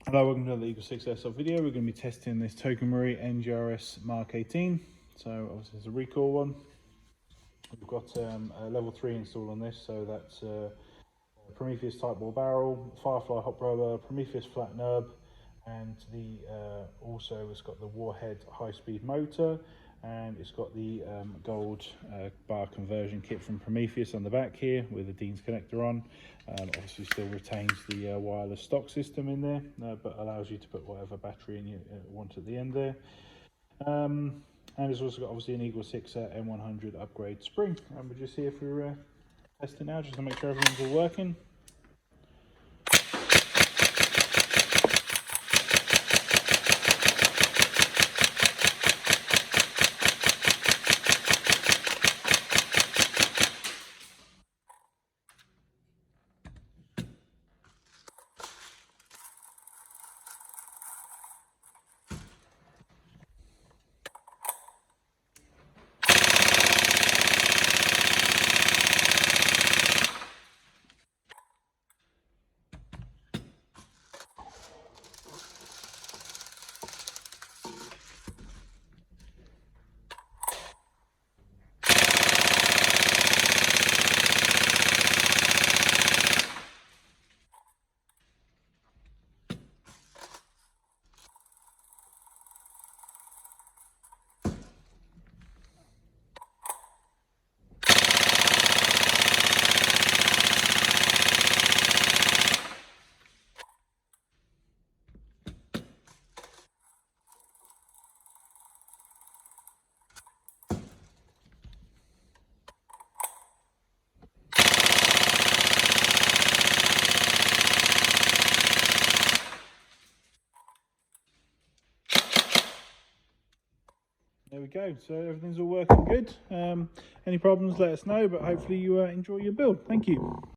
Hello, welcome to another EagleSix Airsoft video. We're going to be testing this TM NGRS Mark 18. So obviously it's a recoil one. We've got a level 3 installed on this, so that's Prometheus Tightbore barrel, FireFly hot rubber, Prometheus flat nub, and the also it's got the Warhead high-speed motor, and it's got the gold bar conversion kit from Prometheus on the back here with the Dean's connector on. Obviously still retains the wireless stock system in there, but allows you to put whatever battery in you want at the end there. And it's also got obviously an EagleSix M100 upgrade spring. And we're just here for testing now, just to make sure everything's all working. There we go, so everything's all working good. Any problems, let us know, but hopefully you enjoy your build. Thank you.